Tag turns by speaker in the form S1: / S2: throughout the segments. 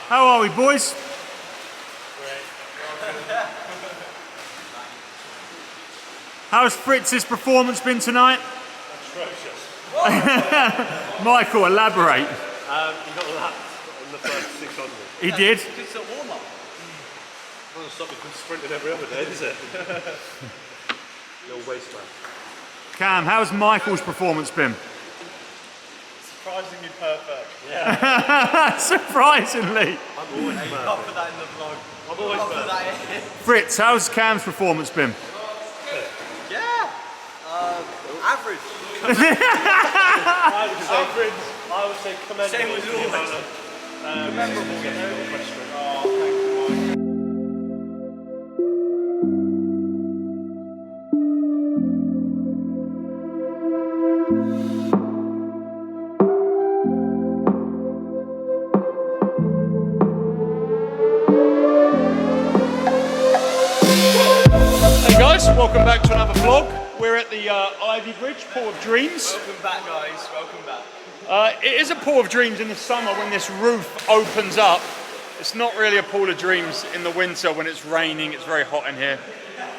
S1: How are we, boys?
S2: Great.
S1: How's Fritz's performance been tonight?
S2: Atrocious.
S1: Michael, elaborate.
S2: He got lapped on the first 600.
S1: He did?
S3: It's a warm-up.
S2: Doesn't stop me from sprinting every other day, does it? Little waste man.
S1: Cam, how's Michael's performance been?
S3: Surprisingly perfect.
S2: Yeah.
S1: Surprisingly.
S2: I'm always
S3: Hey,
S2: mad.
S3: not for that in the vlog.
S2: I'm always
S3: Not for
S2: mad.
S3: that in.
S1: Fritz, how's Cam's performance been?
S3: Yeah. Average.
S2: I would say commendable.
S3: Same as always.
S2: Memorable. Get no question.
S3: Oh, thank you, Mike.
S1: Hey guys, welcome back to another vlog. We're at the Ivy Bridge, Pool of Dreams.
S3: Welcome back, guys. Welcome back.
S1: It is a Pool of Dreams in the summer when this roof opens up. It's not really a Pool of Dreams in the winter when it's raining, it's very hot in here.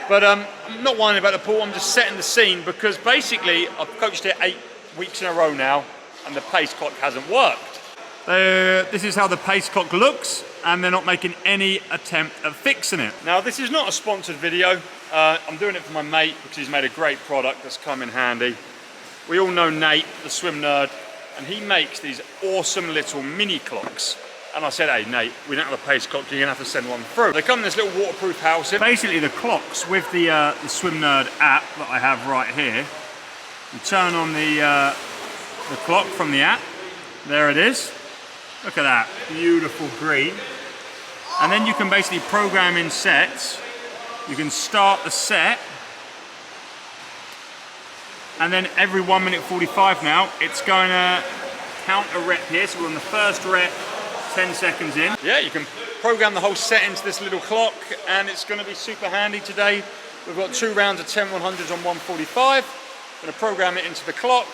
S1: But I'm not whining about the pool, I'm just setting the scene because basically I've coached it 8 weeks in a row now and the pace clock hasn't worked. This is how the pace clock looks and they're not making any attempt at fixing it. Now this is not a sponsored video, I'm doing it for my mate because he's made a great product that's come in handy. We all know Nate, the swim nerd, and he makes these awesome little mini clocks. And I said, hey Nate, we don't have a pace clock, you're gonna have to send one through. They come in this little waterproof house. Basically the clocks with the Swim Nerd app that I have right here, you turn on the clock from the app, there it is. Look at that, beautiful green. And then you can basically program in sets. You can start the set, and then every 1 minute 45 now, it's going to count a rep here. So we're on the first rep, 10 seconds in. Yeah, you can program the whole set into this little clock, and it's going to be super handy today. We've got 2 rounds of 10 100s on 145. Going to program it into the clock,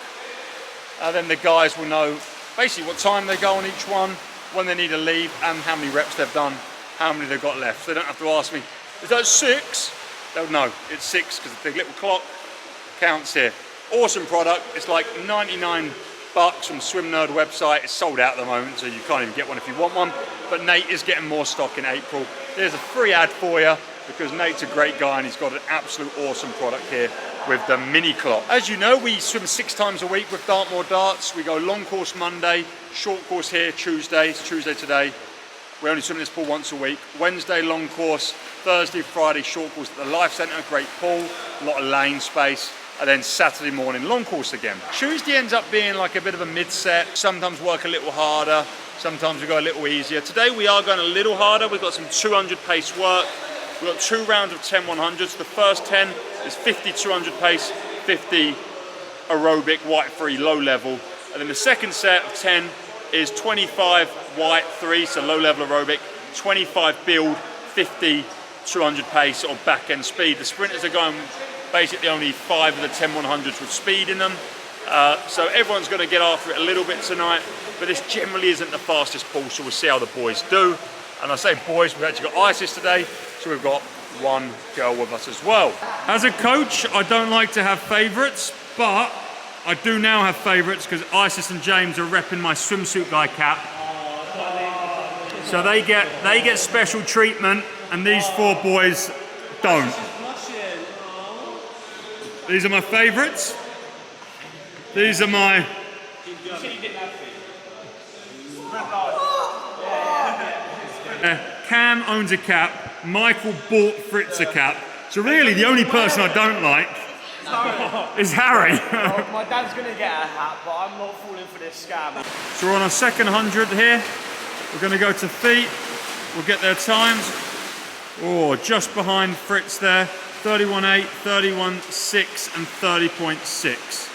S1: and then the guys will know basically what time they go on each one, when they need to leave, and how many reps they've done, how many they've got left. So they don't have to ask me, is that 6? They'll know it's 6 because the little clock counts here. Awesome product. It's like 99 bucks from the Swim Nerd website. It's sold out at the moment, so you can't even get one if you want one. But Nate is getting more stock in April. There's a free ad for you because Nate's a great guy and he's got an absolute awesome product here with the mini clock. As you know, we swim 6 times a week with Dartmoor Darts. We go long course Monday, short course here Tuesday. It's Tuesday today. We only swim in this pool once a week. Wednesday long course, Thursday, Friday short course at the Life Centre, great pool, a lot of lane space. And then Saturday morning, long course again. Tuesday ends up being like a bit of a mid-set. Sometimes work a little harder, sometimes we go a little easier. Today we are going a little harder. We've got some 200 pace work. We've got 2 rounds of 10 100s. The first 10 is 50 200 pace, 50 aerobic, white free, low level. And then the second set of 10 is 25 white 3, so low level aerobic, 25 build, 50 200 pace or back end speed. The sprinters are going basically only 5 of the 10 100s with speed in them. So everyone's going to get after it a little bit tonight, but this generally isn't the fastest pool, so we'll see how the boys do. And I say boys, we've actually got Isis today, so we've got one girl with us as well. As a coach, I don't like to have favourites, but I do now have favourites because Isis and James are repping my Swimsuit Guy cap. So they get special treatment, and these 4 boys don't. These are my favourites. These are my... Cam owns a cap, Michael bought Fritz a cap. So really the only person I don't like is Harry.
S3: Well, my dad's going to get a hat, but I'm not falling for this scam.
S1: So we're on our second 100 here. We're going to go to feet. We'll get their times. Oh, just behind Fritz there. 31.8, 31.6 and 30.6.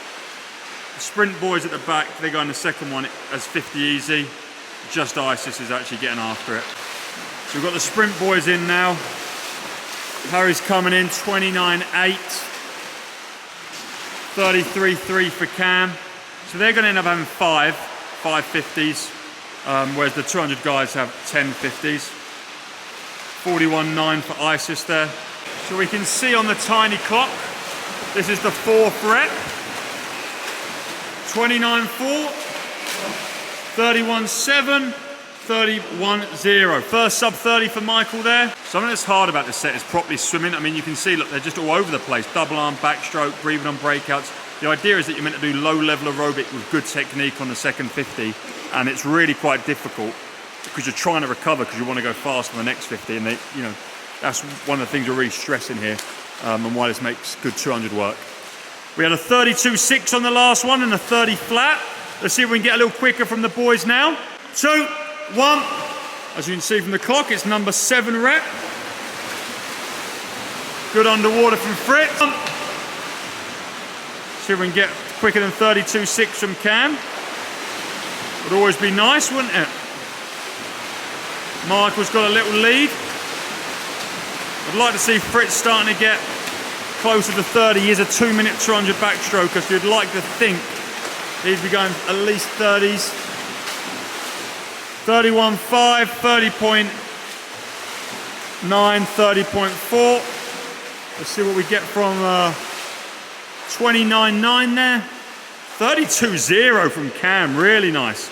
S1: The sprint boys at the back, they go in the second one as 50 easy. Just Isis is actually getting after it. So we've got the sprint boys in now. Harry's coming in, 29.8. 33.3 for Cam. So they're going to end up having 5 550s, whereas the 200 guys have 1050s. 41.9 for ISIS there. So we can see on the tiny clock, this is the 4th rep. 29.4, 31.7, 31.0. First sub 30 for Michael there. Something that's hard about this set is properly swimming. I mean, you can see, look, they're just all over the place. Double arm, backstroke, breathing on breakouts. The idea is that you're meant to do low level aerobic with good technique on the second 50, and it's really quite difficult because you're trying to recover because you want to go fast on the next 50, and that's one of the things we're really stressing here, and why this makes good 200 work. We had a 32.6 on the last one and a 30 flat. Let's see if we can get a little quicker from the boys now. 2, 1. As you can see from the clock, it's number 7 rep. Good underwater from Fritz. See if we can get quicker than 32.6 from Cam. Would always be nice, wouldn't it? Michael's got a little lead. I'd like to see Fritz starting to get closer to 30. He is a 2-minute 200 backstroker, so you'd like to think he'd be going at least 30s. 31.5, 30.9, 30.4. Let's see what we get from 29.9 there. 32.0 from Cam, really nice.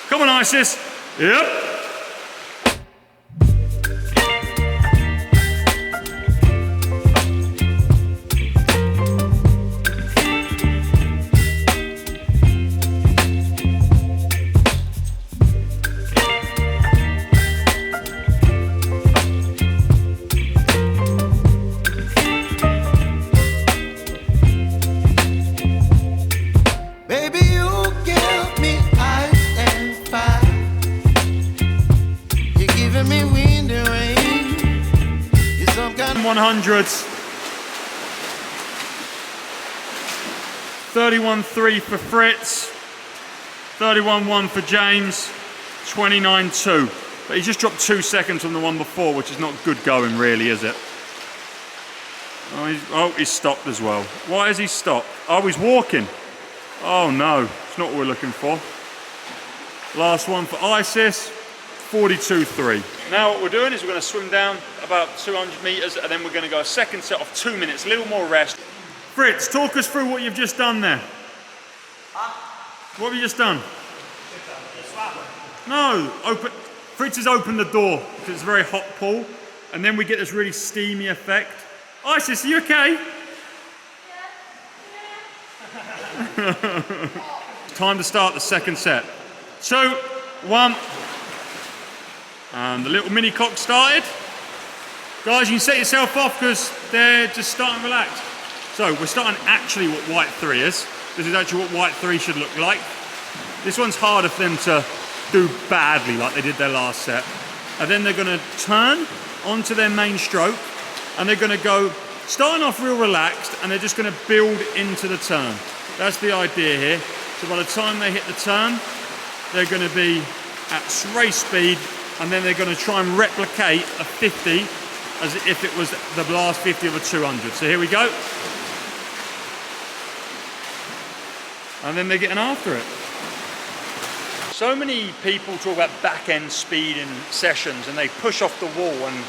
S1: Come on, Isis. Yep.
S4: Baby, you give me ice and fire. You're giving me wind and rain. You're some kind of
S1: 100s. 31.3 for Fritz. 31.1 for James. 29.2. But he just dropped 2 seconds from the one before, which is not good going, really, is it? Oh, he's stopped as well. Why has he stopped? Oh, he's walking. Oh no, it's not what we're looking for. Last one for Isis, 42.3. Now what we're doing is we're going to swim down about 200 meters and then we're going to go a second set of 2 minutes, a little more rest. Fritz, talk us through what you've just done there. What have you just done? No, Fritz has opened the door because it's a very hot pool, and then we get this really steamy effect. Isis, are you okay? Time to start the second set. 2, 1. And the little mini clock started. Guys, you can set yourself off because they're just starting to relax. So we're starting actually what white 3 is. This is actually what white 3 should look like. This one's harder for them to do badly like they did their last set. And then they're going to turn onto their main stroke and they're going to go starting off real relaxed and they're just going to build into the turn. That's the idea here. So by the time they hit the turn, they're going to be at race speed, and then they're going to try and replicate a 50 as if it was the last 50 of a 200. So here we go. And then they're getting after it. So many people talk about back-end speed in sessions, and they push off the wall, and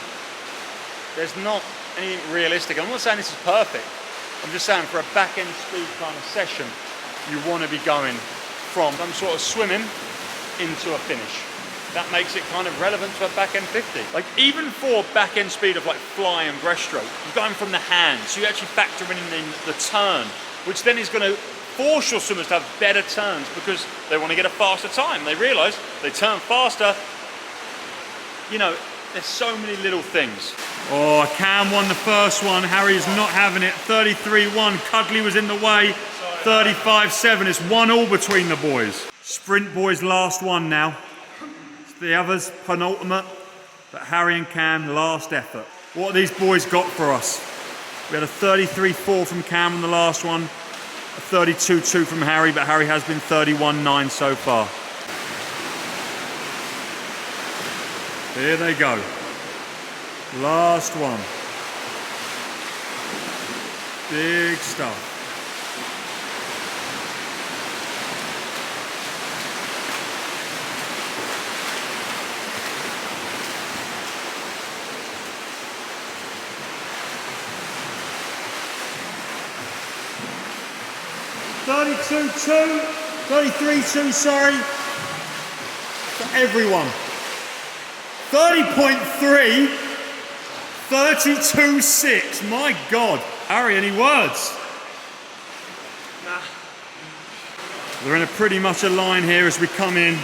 S1: there's not anything realistic. I'm not saying this is perfect. I'm just saying for a back-end speed kind of session, you want to be going from some sort of swimming into a finish. That makes it kind of relevant to a back-end 50. Like even for back-end speed of like fly and breaststroke, you're going from the hands, so you actually factor in the turn, which then is going to force your swimmers to have better turns because they want to get a faster time. They realise they turn faster. You know, there's so many little things. Oh, Cam won the first one. Harry's not having it. 33-1. Cuddly was in the way. 35-7. It's 1-1 between the boys. Sprint boys last one now. It's the others penultimate. But Harry and Cam last effort. What have these boys got for us? We had a 33-4 from Cam on the last one. A 32-2 from Harry, but Harry has been 31-9 so far. Here they go. Last one. Big stuff. 32.2, 33.2, sorry, for everyone. 30.3, 32.6, my God. Harry, any words?
S3: Nah.
S1: They're in a pretty much a line here as we come in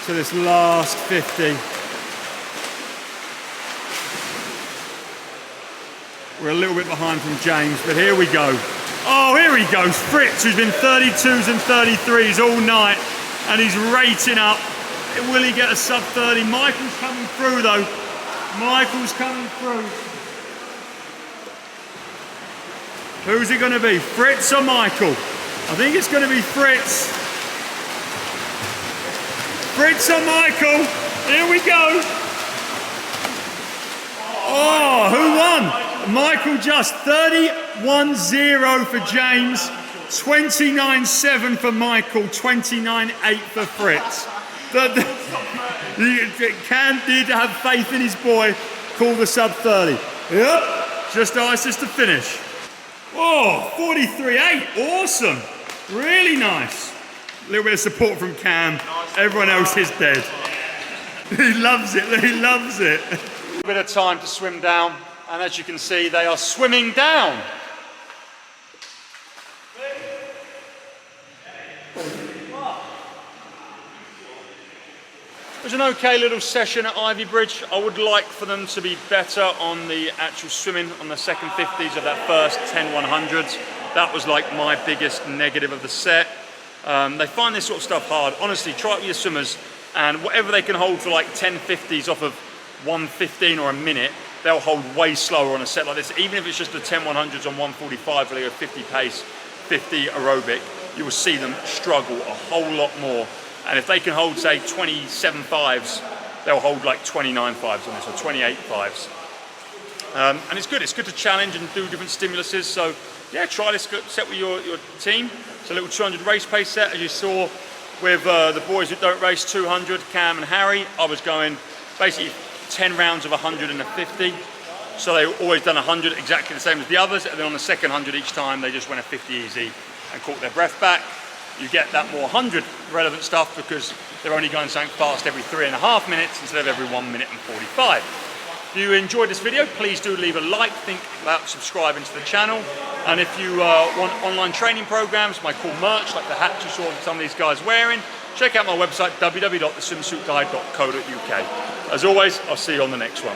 S1: to this last 50. We're a little bit behind from James, but here we go. Oh, here he goes, Fritz, who's been 32s and 33s all night, and he's rating up. Will he get a sub 30? Michael's coming through though. Michael's coming through. Who's it going to be, Fritz or Michael? I think it's going to be Fritz. Fritz or Michael? Here we go. Oh, who won? Michael just 31.0 for James, 29.7 for Michael, 29.8 for Fritz. Cam did have faith in his boy, call the sub 30. Yep, just nicest to finish. Oh, 43.8, awesome. Really nice. A little bit of support from Cam. Everyone else is dead. He loves it, he loves it. A bit of time to swim down, and as you can see, they are swimming down. It was an okay little session at Ivy Bridge. I would like for them to be better on the actual swimming on the second 50s of that first 10 100s. That was like my biggest negative of the set. They find this sort of stuff hard. Honestly, try it with your swimmers, and whatever they can hold for like 10 50s off of 1:15 or a minute, they'll hold way slower on a set like this. Even if it's just a 10 100s on 1:45 where they go 50 pace, 50 aerobic, you will see them struggle a whole lot more. And if they can hold, say, 27 5s, they'll hold like 29 5s on this, or 28 5s. And it's good to challenge and do different stimuluses. So yeah, try this set with your team. It's a little 200 race pace set, as you saw with the boys who don't race 200, Cam and Harry. I was going basically 10 rounds of 100 and a 50. So they always done 100 exactly the same as the others. And then on the second 100 each time, they just went a 50 easy and caught their breath back. You get that more 100 relevant stuff because they're only going something fast every 3.5 minutes instead of every 1 minute and 45. If you enjoyed this video, please do leave a like, think about subscribing to the channel. And if you want online training programs, my cool merch, like the hats you saw some of these guys wearing, check out my website, www.theswimsuitguy.co.uk. As always, I'll see you on the next one.